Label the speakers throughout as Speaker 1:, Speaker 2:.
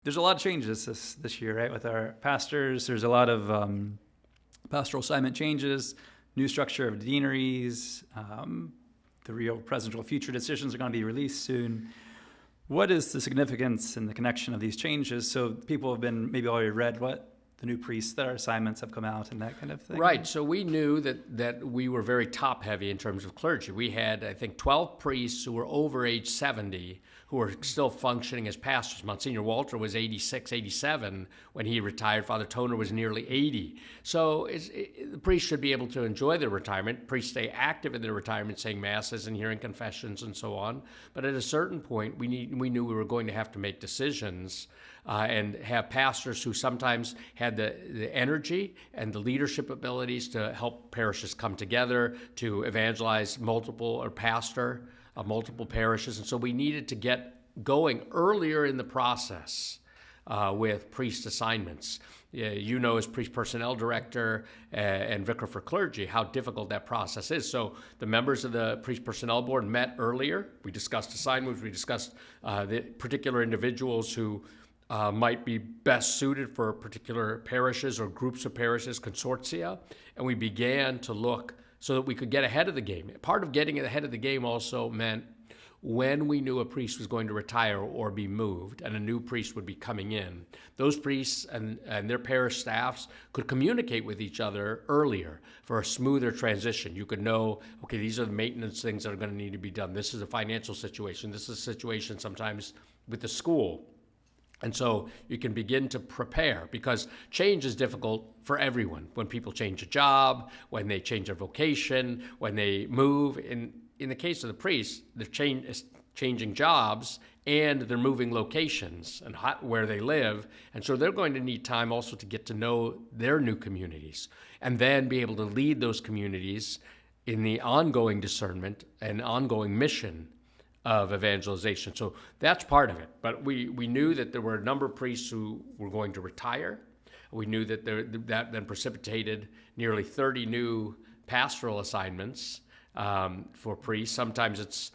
Speaker 1: there's a lot of changes this year, right? With our pastors, there's a lot of pastoral assignment changes, new structure of deaneries, the real present or future decisions are going to be released soon. What is the significance and the connection of these changes? So people have been maybe already read what the new priests that our assignments have come out and that kind of thing.
Speaker 2: Right. So we knew that we were very top heavy in terms of clergy. We had, I think, 12 priests who were over age 70 who were still functioning as pastors. Monsignor Walter was 86, 87 when he retired. Father Toner was nearly 80. So the priests should be able to enjoy their retirement. Priests stay active in their retirement, saying masses and hearing confessions and so on. But at a certain point, we knew we were going to have to make decisions and have pastors who sometimes had the energy and the leadership abilities to help parishes come together, to evangelize multiple parishes. And so we needed to get going earlier in the process with priest assignments. You know, as priest personnel director and vicar for clergy, how difficult that process is. So the members of the priest personnel board met earlier. We discussed assignments. We discussed the particular individuals who might be best suited for particular parishes or groups of parishes, consortia, and we began to look so that we could get ahead of the game. Part of getting ahead of the game also meant when we knew a priest was going to retire or be moved and a new priest would be coming in, those priests and their parish staffs could communicate with each other earlier for a smoother transition. You could know, okay, these are the maintenance things that are going to need to be done. This is a financial situation. This is a situation sometimes with the school. And so you can begin to prepare, because change is difficult for everyone. When people change a job, when they change their vocation, when they move. In the case of the priests, they're changing jobs and they're moving locations and where they live. And so they're going to need time also to get to know their new communities and then be able to lead those communities in the ongoing discernment and ongoing mission of evangelization. So that's part of it. But we knew that there were a number of priests who were going to retire. We knew that that then precipitated nearly 30 new pastoral assignments for priests. Sometimes it's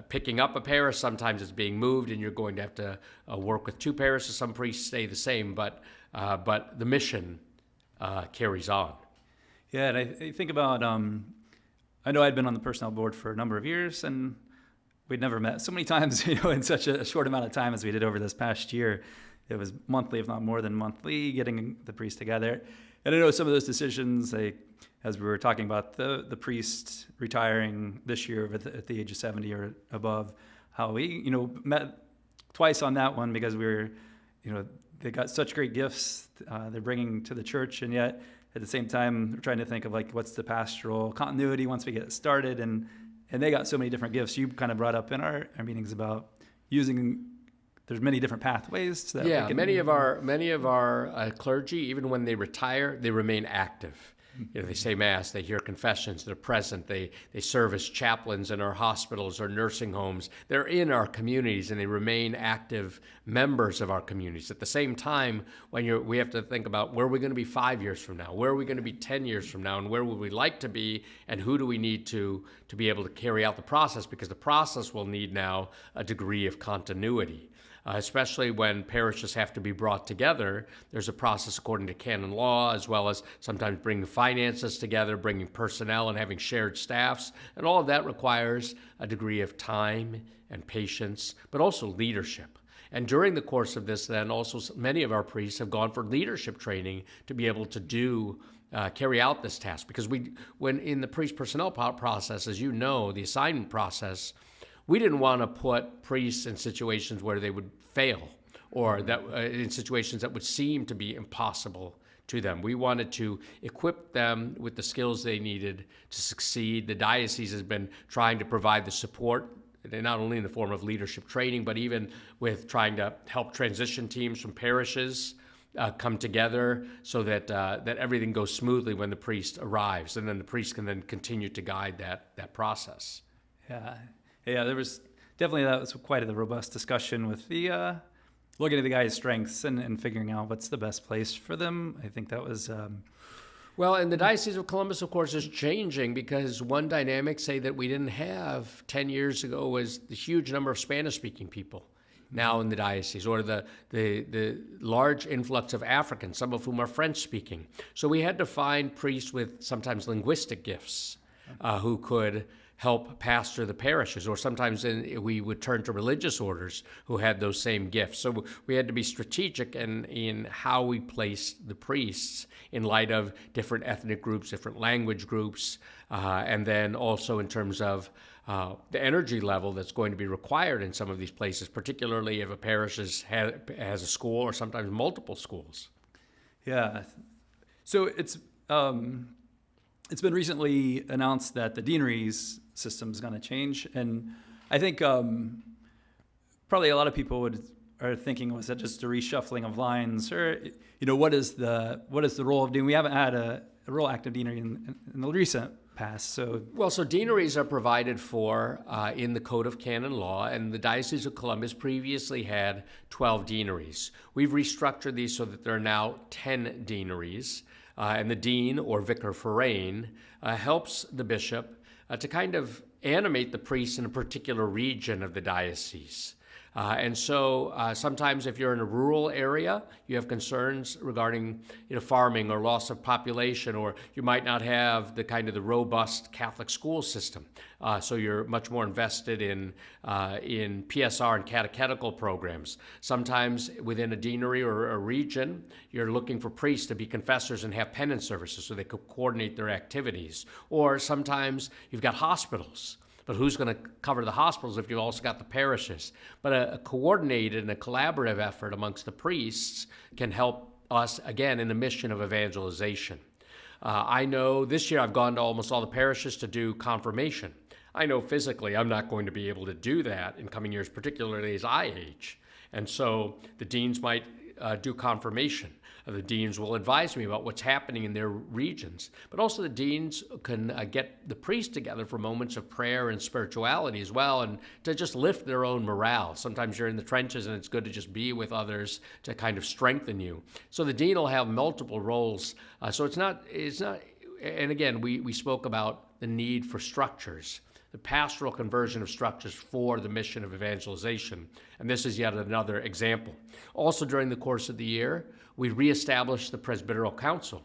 Speaker 2: picking up a parish, sometimes it's being moved, and you're going to have to work with two parishes. Some priests stay the same, but the mission carries on.
Speaker 1: Yeah, and I think about, I know I'd been on the personnel board for a number of years, and we'd never met so many times, in such a short amount of time as we did over this past year. It was monthly, if not more than monthly, getting the priests together. And I know some of those decisions, as we were talking about the priest retiring this year at the age of 70 or above, how we, met twice on that one because we were, they got such great gifts they're bringing to the church, and yet at the same time, we're trying to think of what's the pastoral continuity once we get started, and they got so many different gifts. You kind of brought up in our meetings about using. There's many different pathways. So that
Speaker 2: many of our clergy, even when they retire, they remain active. They say mass, they hear confessions, they're present, they serve as chaplains in our hospitals or nursing homes. They're in our communities and they remain active members of our communities. At the same time, we have to think about where we're going to be 5 years from now, where are we going to be 10 years from now, and where would we like to be, and who do we need to be able to carry out the process, because the process will need now a degree of continuity. Especially when parishes have to be brought together. There's a process according to canon law, as well as sometimes bringing finances together, bringing personnel and having shared staffs. And all of that requires a degree of time and patience, but also leadership. And during the course of this, then also many of our priests have gone for leadership training to be able to carry out this task. Because when in the priest personnel process, as you know, the assignment process, we didn't want to put priests in situations where they would fail, or that in situations that would seem to be impossible to them. We wanted to equip them with the skills they needed to succeed. The diocese has been trying to provide the support, not only in the form of leadership training, but even with trying to help transition teams from parishes come together so that everything goes smoothly when the priest arrives, and then the priest can then continue to guide that process.
Speaker 1: Yeah, that was quite a robust discussion with the looking at the guys' strengths and figuring out what's the best place for them. I think that was...
Speaker 2: Well, and the Diocese of Columbus, of course, is changing, because one dynamic, say, that we didn't have 10 years ago was the huge number of Spanish-speaking people now in the diocese, or the large influx of Africans, some of whom are French-speaking. So we had to find priests with sometimes linguistic gifts who could help pastor the parishes, or sometimes we would turn to religious orders who had those same gifts. So we had to be strategic in how we placed the priests in light of different ethnic groups, different language groups, and then also in terms of the energy level that's going to be required in some of these places, particularly if a parish has a school or sometimes multiple schools.
Speaker 1: Yeah. So it's been recently announced that the Deaneries system is going to change, and I think probably a lot of people are thinking, was that just a reshuffling of lines, or what is the role of dean? We haven't had a real active deanery in the recent past. So
Speaker 2: deaneries are provided for in the Code of Canon Law, and the Diocese of Columbus previously had 12 deaneries. We've restructured these so that there are now 10 deaneries. And the dean, or vicar forain, helps the bishop to kind of animate the priests in a particular region of the diocese. And so sometimes if you're in a rural area, you have concerns regarding farming or loss of population, or you might not have the robust Catholic school system. So you're much more invested in PSR and catechetical programs. Sometimes within a deanery or a region, you're looking for priests to be confessors and have penance services so they could coordinate their activities. Or sometimes you've got hospitals. But who's going to cover the hospitals if you've also got the parishes? But a coordinated and a collaborative effort amongst the priests can help us, again, in the mission of evangelization. I know this year I've gone to almost all the parishes to do confirmation. I know physically I'm not going to be able to do that in coming years, particularly as I age. And so the deans might do confirmation. The deans will advise me about what's happening in their regions. But also the deans can get the priests together for moments of prayer and spirituality as well, and to just lift their own morale. Sometimes you're in the trenches and it's good to just be with others to kind of strengthen you. So the dean will have multiple roles. So it's not, and again, we spoke about the need for structures, the pastoral conversion of structures for the mission of evangelization. And this is yet another example. Also during the course of the year, we reestablished the Presbyteral Council.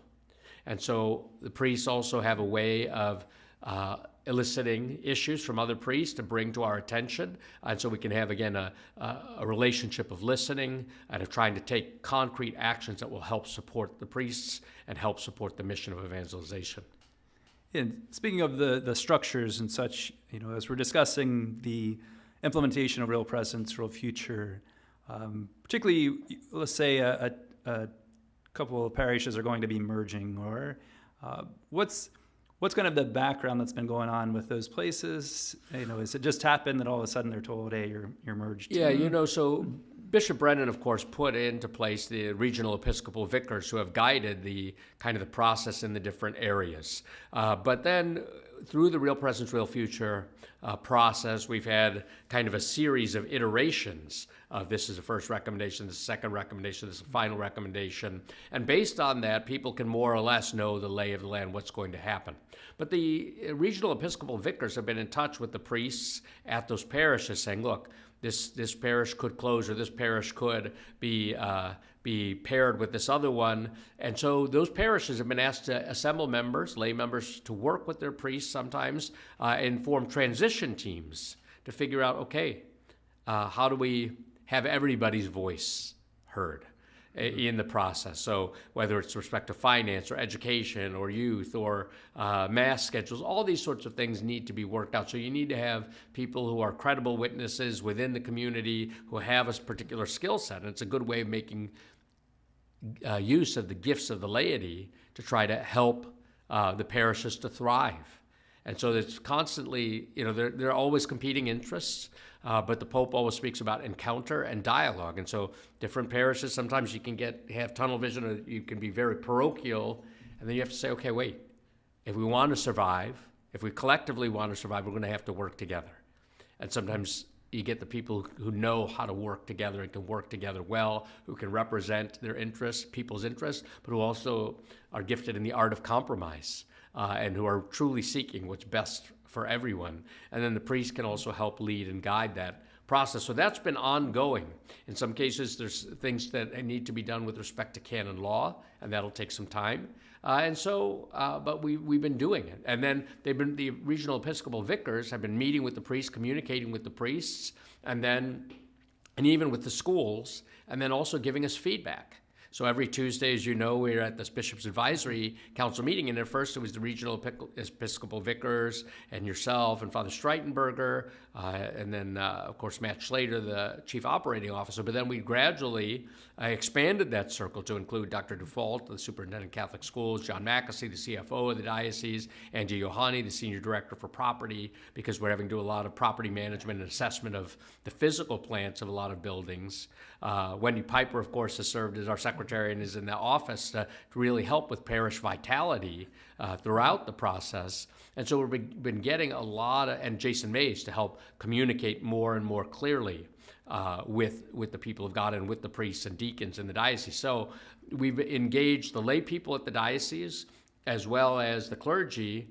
Speaker 2: And so the priests also have a way of eliciting issues from other priests to bring to our attention. And so we can have, again, a relationship of listening and of trying to take concrete actions that will help support the priests and help support the mission of evangelization.
Speaker 1: And speaking of the structures and such, as we're discussing the implementation of Real Presence, Real Future, particularly, let's say a couple of parishes are going to be merging, or what's kind of the background that's been going on with those places? Has it just happened that all of a sudden they're told, hey, you're merged?
Speaker 2: Yeah, so Bishop Brennan, of course, put into place the regional Episcopal vicars who have guided the process in the different areas. But then through the Real Presence, Real Future process, we've had kind of a series of iterations of this is the first recommendation, this is the second recommendation, this is the final recommendation. And based on that, people can more or less know the lay of the land, what's going to happen. But the regional Episcopal vicars have been in touch with the priests at those parishes saying, look, this parish could close, or this parish could be paired with this other one. And so those parishes have been asked to assemble members, lay members, to work with their priests sometimes and form transition teams to figure out, okay, how do we have everybody's voice heard in the process? So whether it's with respect to finance or education or youth or mass schedules, all these sorts of things need to be worked out. So you need to have people who are credible witnesses within the community who have a particular skill set. And it's a good way of making use of the gifts of the laity to try to help the parishes to thrive. And so it's constantly, there are always competing interests, but the Pope always speaks about encounter and dialogue. And so different parishes, sometimes you can have tunnel vision, or you can be very parochial, and then you have to say, okay, wait, if we want to survive, if we collectively want to survive, we're going to have to work together. And sometimes you get the people who know how to work together and can work together well, who can represent their interests, people's interests, but who also are gifted in the art of compromise. And who are truly seeking what's best for everyone. And then the priest can also help lead and guide that process. So that's been ongoing. In some cases, there's things that need to be done with respect to canon law, and that'll take some time. But we've been doing it. And then the regional Episcopal vicars have been meeting with the priests, communicating with the priests, and even with the schools, and then also giving us feedback. So every Tuesday, as you know, we're at this Bishop's Advisory Council meeting, and at first it was the regional Episcopal vicars and yourself and Father Streitenberger, and then, of course, Matt Schlater, the Chief Operating Officer. But then we gradually expanded that circle to include Dr. Dufault, the Superintendent of Catholic Schools, John Mackesy, the CFO of the diocese, Angie Yohani, the Senior Director for Property, because we're having to do a lot of property management and assessment of the physical plants of a lot of buildings. Wendy Piper, of course, has served as our secretary and is in the office to really help with parish vitality throughout the process. And so we've been getting a lot and Jason Mays to help communicate more and more clearly with the people of God and with the priests and deacons in the diocese. So we've engaged the lay people at the diocese as well as the clergy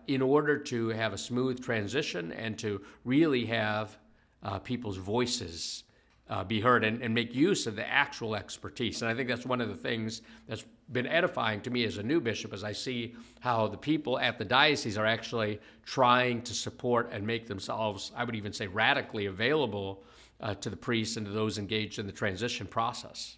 Speaker 2: in order to have a smooth transition and to really have people's voices be heard and make use of the actual expertise. And I think that's one of the things that's been edifying to me as a new bishop, as I see how the people at the diocese are actually trying to support and make themselves, I would even say, radically available to the priests and to those engaged in the transition process.